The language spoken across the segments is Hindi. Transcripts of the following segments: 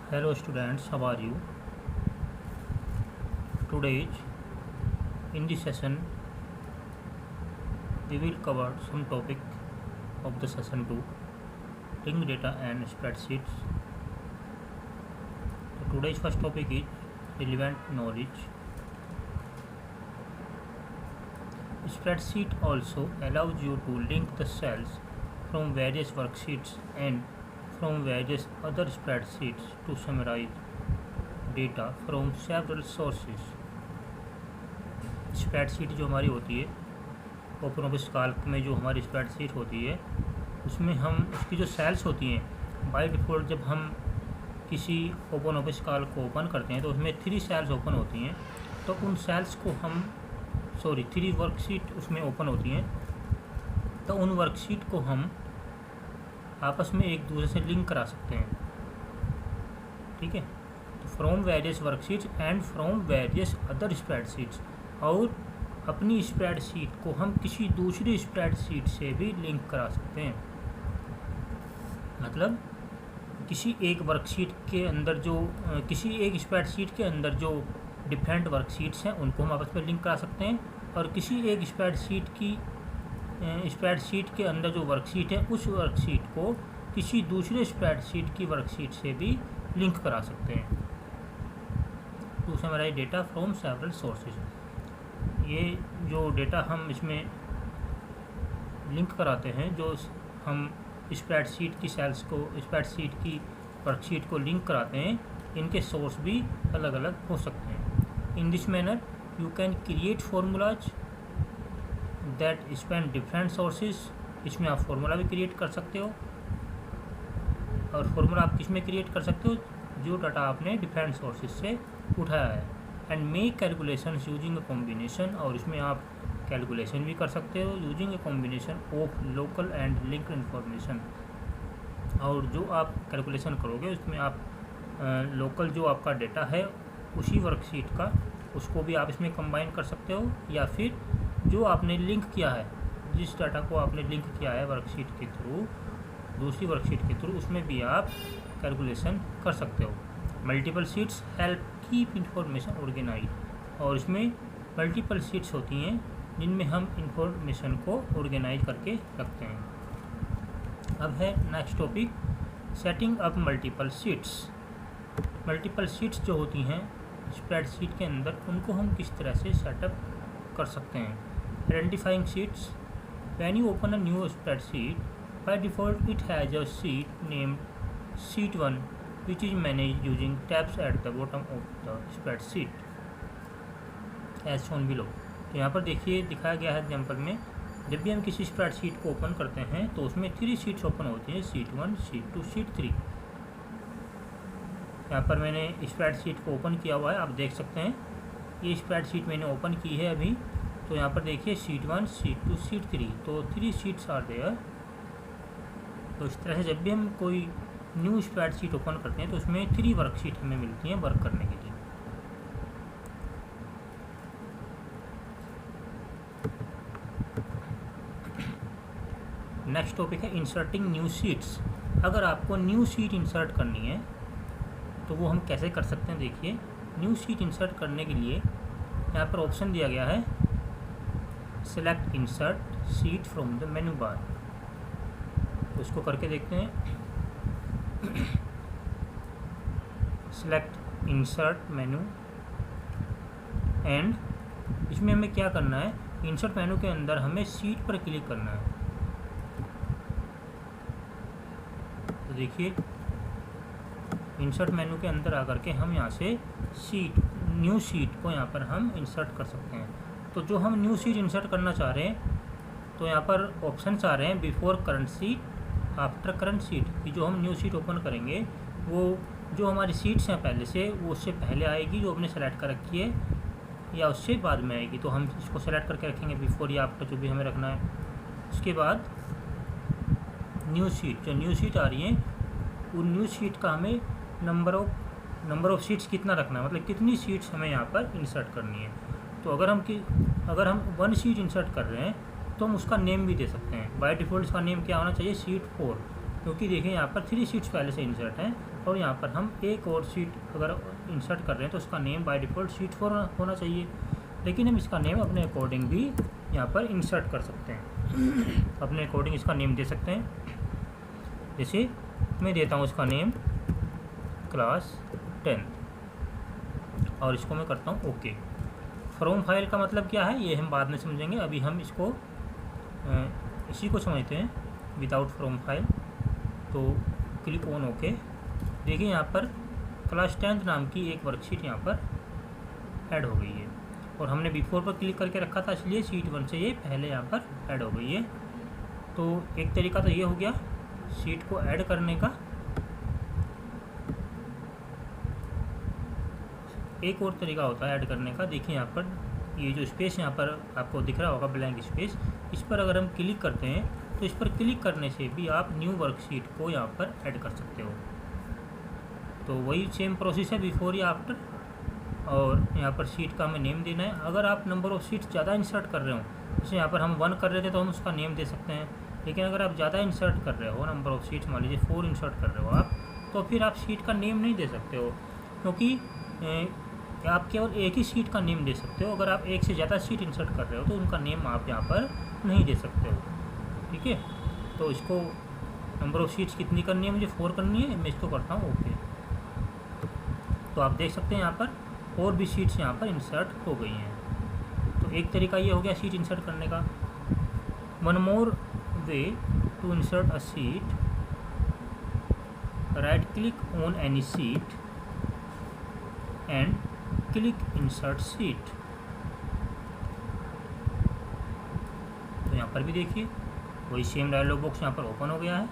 Hello students, how are you? Today in this session we will cover some topic of the session 2, link data and spreadsheets. So today's first topic is relevant knowledge. Spreadsheet also allows you to link the cells from various worksheets and from various other spreadsheets to summarize data from several sources. Spreadsheet जो हमारी होती है ओपन ऑफिस कैल्क में, जो हमारी स्प्रेडशीट होती है उसमें हम उसकी जो सेल्स होती हैं बाय डिफ़ॉल्ट जब हम किसी ओपन ऑफिस कैल्क को ओपन करते हैं तो उसमें 3 सेल्स ओपन होती हैं। तो उन सेल्स को हम 3 वर्कशीट उसमें ओपन होती हैं, तो उन वर्कशीट को हम आपस में एक दूसरे से लिंक करा सकते हैं। ठीक है, तो from various worksheets and from various other spreadsheets, और अपनी स्प्रेडशीट को हम किसी दूसरी स्प्रेडशीट से भी लिंक करा सकते हैं। मतलब किसी एक वर्कशीट के अंदर जो किसी एक स्प्रेडशीट के अंदर जो डिफरेंट वर्कशीट्स हैं उनको हम आपस में लिंक करा सकते हैं, और किसी एक स्प्रेडशीट के अंदर जो वर्कशीट है उस वर्कशीट को किसी दूसरे स्प्रेडशीट की वर्कशीट से भी लिंक करा सकते हैं। To summarise data from several sources, ये जो डेटा हम इसमें लिंक कराते हैं, जो हम स्प्रेडशीट की सेल्स को स्प्रेडशीट की वर्कशीट को लिंक कराते हैं, इनके सोर्स भी अलग अलग हो सकते हैं। In this manner you can create formulas that span different sources. इसमें आप फार्मूला भी क्रिएट कर सकते हो, और फार्मूला आप किस में क्रिएट कर सकते हो, जो डाटा आपने डिफरेंट सोर्सेज से उठाया है। And make calculation using a combination, और इसमें आप कैलकुलेशन भी कर सकते हो using a combination of local and linked information. और जो आप कैलकुलेशन करोगे उसमें आप लोकल जो आपका डेटा है उसी वर्कशीट का, उसको भी आप इसमें कंबाइन कर सकते हो, या फिर जो आपने लिंक किया है, जिस डाटा को आपने लिंक किया है वर्कशीट के थ्रू दूसरी वर्कशीट के थ्रू, उसमें भी आप कैलकुलेशन कर सकते हो। Multiple sheets help keep information organise, और इसमें मल्टीपल शीट्स होती हैं जिनमें हम इंफॉर्मेशन को ऑर्गेनाइज करके रखते हैं। अब है next topic, setting up multiple sheets. Multiple sheets जो होती हैं स्प्रेडशीट के अंदर, उनको हम किस तरह से सेटअप कर सकते हैं। Identifying sheets, when you open a new spreadsheet by default it has a sheet named sheet 1 which is managed using tabs at the bottom of the spreadsheet as shown below। तो यहाँ पर देखिए दिखाया गया है एग्जाम्पल में, जब भी हम किसी स्प्रेडशीट को ओपन करते हैं तो उसमें 3 शीट्स ओपन होती हैं, शीट 1, शीट 2, शीट 3। यहाँ पर मैंने स्प्रेडशीट को ओपन किया हुआ है, आप देख सकते हैं ये स्प्रेडशीट मैंने ओपन की है अभी। तो यहाँ पर देखिए शीट 1, शीट 2, शीट 3, तो 3 शीट्स आर देयर। तो इस तरह से जब भी हम कोई न्यू स्प्रेडशीट ओपन करते हैं तो उसमें 3 वर्कशीट हमें मिलती हैं वर्क करने के लिए। नेक्स्ट टॉपिक है इंसर्टिंग न्यू शीट्स। अगर आपको न्यू शीट इंसर्ट करनी है तो वो हम कैसे कर सकते हैं। देखिए न्यू शीट इंसर्ट करने के लिए यहाँ पर ऑप्शन दिया गया है, select insert sheet from the menu bar. तो इसको करके देखते हैं। सेलेक्ट इंसर्ट मेन्यू, एंड इसमें हमें क्या करना है, इंसर्ट मेन्यू के अंदर हमें शीट पर क्लिक करना है। तो देखिए इंसर्ट मेन्यू के अंदर आकर के हम यहाँ से न्यू शीट को यहाँ पर हम इंसर्ट कर सकते हैं। तो जो हम न्यू शीट इंसर्ट करना चाह रहे हैं, तो यहाँ पर ऑप्शंस आ रहे हैं, before current sheet, after current sheet, कि जो हम न्यू शीट ओपन करेंगे वो जो हमारी सीट्स हैं पहले से, वो उससे पहले आएगी जो हमने सेलेक्ट कर रखी है, या उससे बाद में आएगी। तो हम इसको सेलेक्ट करके रखेंगे बिफोर या आफ्टर, जो भी हमें रखना है। उसके बाद न्यू शीट, जो न्यू शीट आ रही है उन न्यू शीट का हमें नंबर ऑफ शीट्स कितना रखना है, मतलब कितनी शीट्स हमें यहाँ पर इंसर्ट करनी है। तो अगर हम 1 शीट इंसर्ट कर रहे हैं तो हम उसका नेम भी दे सकते हैं। बाय डिफ़ॉल्ट इसका नेम क्या होना चाहिए, शीट 4। क्योंकि देखिए यहाँ पर 3 शीट्स पहले से इंसर्ट हैं और यहाँ पर हम एक और शीट अगर इंसर्ट कर रहे हैं तो उसका नेम बाय डिफ़ॉल्ट शीट 4 होना चाहिए, लेकिन हम इसका नेम अपने अकॉर्डिंग भी यहाँ पर इंसर्ट कर सकते हैं, अपने अकॉर्डिंग इसका नेम दे सकते हैं। जैसे मैं देता हूँ इसका नेम क्लास 10 और इसको मैं करता हूँ ओके। फ्रॉम फाइल का मतलब क्या है ये हम बाद में समझेंगे, अभी हम इसको इसी को समझते हैं विदाउट फ्रॉम फाइल। तो क्लिक ऑन ओके। देखिए यहाँ पर क्लास 10 नाम की एक वर्कशीट यहाँ पर ऐड हो गई है और हमने बिफोर पर क्लिक करके रखा था, इसलिए शीट 1 से ये पहले यहाँ पर ऐड हो गई है। तो एक तरीका तो ये हो गया शीट को ऐड करने का। एक और तरीका होता है ऐड करने का। देखिए यहाँ पर ये जो स्पेस यहाँ पर आपको दिख रहा होगा ब्लैंक स्पेस, इस पर अगर हम क्लिक करते हैं तो इस पर क्लिक करने से भी आप न्यू वर्कशीट को यहाँ पर ऐड कर सकते हो। तो वही सेम प्रोसेस है बिफोर या आफ्टर। और यहाँ पर शीट का हमें नेम देना है। अगर आप नंबर ऑफ़ शीट्स ज़्यादा इंसर्ट कर रहे हो, जैसे यहाँ पर हम 1 कर रहे थे तो हम उसका नेम दे सकते हैं, लेकिन अगर आप ज़्यादा इंसर्ट कर रहे हो नंबर ऑफ़ शीट्स, मान लीजिए 4 इंसर्ट कर रहे हो आप, तो फिर आप शीट का नेम नहीं दे सकते हो, क्योंकि आप केवल एक ही शीट का नेम दे सकते हो। अगर आप एक से ज़्यादा शीट इंसर्ट कर रहे हो तो उनका नेम आप यहाँ पर नहीं दे सकते हो। ठीक है, तो इसको नंबर ऑफ़ शीट्स कितनी करनी है, मुझे 4 करनी है, मैं इसको करता हूँ ओके। तो आप देख सकते हैं यहाँ पर और भी शीट्स यहाँ पर इंसर्ट हो गई हैं। तो एक तरीका ये हो गया शीट इंसर्ट करने का। One more way to insert a sheet, right click on any sheet and click insert sheet. तो यहाँ पर भी देखिए वही सेम डायलॉग बॉक्स यहाँ पर ओपन हो गया है,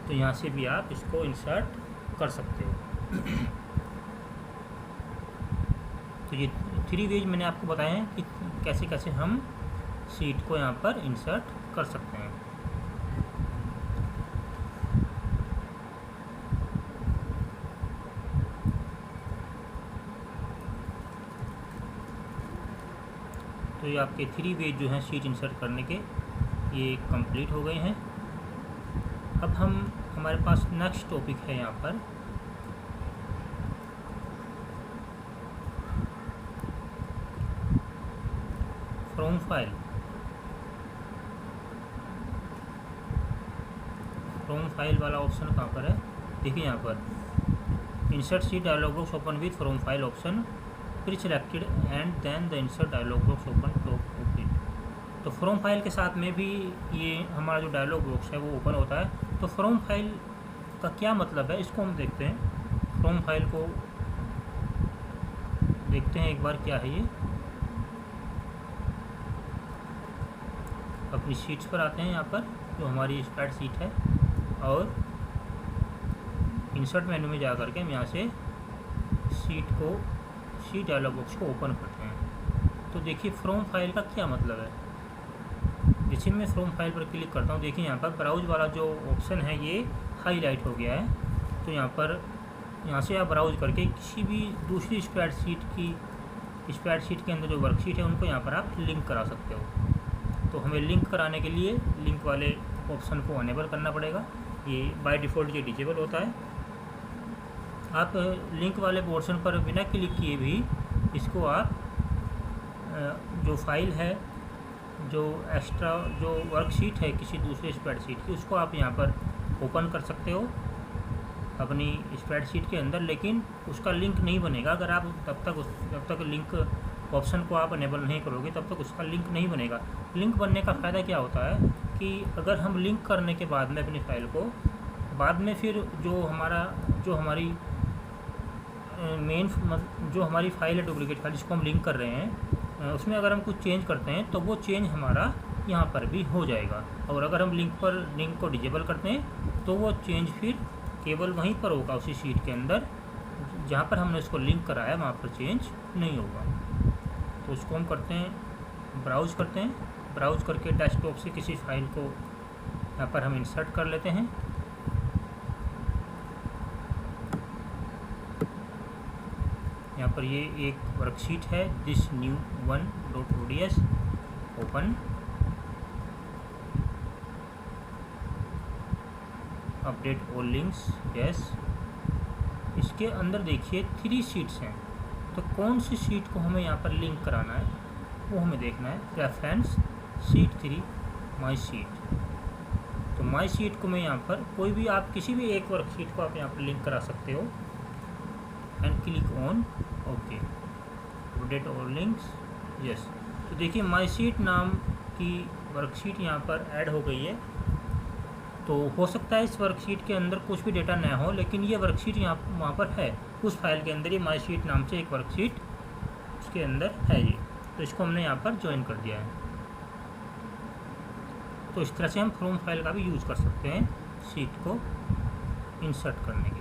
तो यहाँ से भी आप इसको इंसर्ट कर सकते हो। तो ये 3 वेज मैंने आपको बताए हैं कि कैसे कैसे हम शीट को यहाँ पर इंसर्ट कर सकते हैं। तो ये आपके 3 वेज जो हैं शीट इंसर्ट करने के, ये कंप्लीट हो गए हैं। अब हमारे पास नेक्स्ट टॉपिक है यहाँ पर फ्रॉम फाइल। फ्रॉम फाइल वाला ऑप्शन कहाँ पर है, देखिए यहाँ पर insert sheet dialog box open with from file option preselected and then the insert dialog box open okay. तो फ्रॉम फाइल के साथ में भी ये हमारा जो डायलॉग बॉक्स है वो ओपन होता है। तो फ्रॉम फाइल का क्या मतलब है, इसको हम देखते हैं। फ्रॉम फाइल को देखते हैं एक बार क्या है ये। अपनी शीट्स पर आते हैं यहाँ पर जो हमारी स्प्रेड शीट है, और इंसर्ट मेन्यू में जा करके हम यहाँ से शीट डायलॉग बॉक्स को ओपन करते हैं। तो देखिए फ्रॉम फाइल का क्या मतलब है। जैसे मैं फ्रॉम फाइल पर क्लिक करता हूँ, देखिए यहाँ पर ब्राउज वाला जो ऑप्शन है ये हाईलाइट हो गया है। तो यहाँ से आप ब्राउज करके किसी भी दूसरी स्प्रेडशीट के अंदर जो वर्कशीट है उनको यहाँ पर आप लिंक करा सकते हो। तो हमें लिंक कराने के लिए लिंक वाले ऑप्शन को अनेबल करना पड़ेगा। ये बाय डिफ़ॉल्ट ये डिजेबल होता है। आप लिंक वाले पोर्शन पर बिना क्लिक किए भी इसको आप जो फाइल है, जो एक्स्ट्रा जो वर्कशीट है किसी दूसरे स्प्रेडशीट की, उसको आप यहाँ पर ओपन कर सकते हो अपनी स्प्रेडशीट के अंदर, लेकिन उसका लिंक नहीं बनेगा। अगर आप जब तक लिंक ऑप्शन को आप अनेबल नहीं करोगे तब तक उसका लिंक नहीं बनेगा। लिंक बनने का फ़ायदा क्या होता है कि अगर हम लिंक करने के बाद में अपनी फ़ाइल को बाद में फिर जो हमारी जो हमारी फ़ाइल है डुप्लीकेट फाइल जिसको हम लिंक कर रहे हैं, उसमें अगर हम कुछ चेंज करते हैं तो वो चेंज हमारा यहाँ पर भी हो जाएगा। और अगर हम लिंक को डिजेबल करते हैं तो वो चेंज फिर केवल वहीं पर होगा, उसी शीट के अंदर जहाँ पर हमने उसको लिंक कराया वहाँ पर चेंज नहीं होगा। तो उसको हम करते हैं ब्राउज़ करते हैं, ब्राउज़ करके डेस्कटॉप से किसी फाइल को यहाँ पर हम इंसर्ट कर लेते हैं। यहाँ पर ये एक वर्कशीट है this new one.ods open. Update all links, yes. इसके अंदर देखिए 3 शीट्स हैं, तो कौन सी शीट को हमें यहाँ पर लिंक कराना है वो हमें देखना है। रेफरेंस शीट 3 माई शीट, तो माई शीट को मैं यहाँ पर कोई भी आप किसी भी एक वर्कशीट को आप यहाँ पर लिंक करा सकते हो। And click on okay, update all links, yes. तो देखिए माई शीट नाम की वर्कशीट यहाँ पर ऐड हो गई है। तो हो सकता है इस वर्कशीट के अंदर कुछ भी डेटा न हो, लेकिन ये वर्कशीट यहाँ वहाँ पर है उस फाइल के अंदर। ये माई शीट नाम से एक वर्कशीट उसके अंदर है ये, तो इसको हमने यहाँ पर ज्वाइन कर दिया है। तो इस तरह से हम फ्रॉम फाइल का भी यूज़ कर सकते हैं शीट को इंसर्ट करने के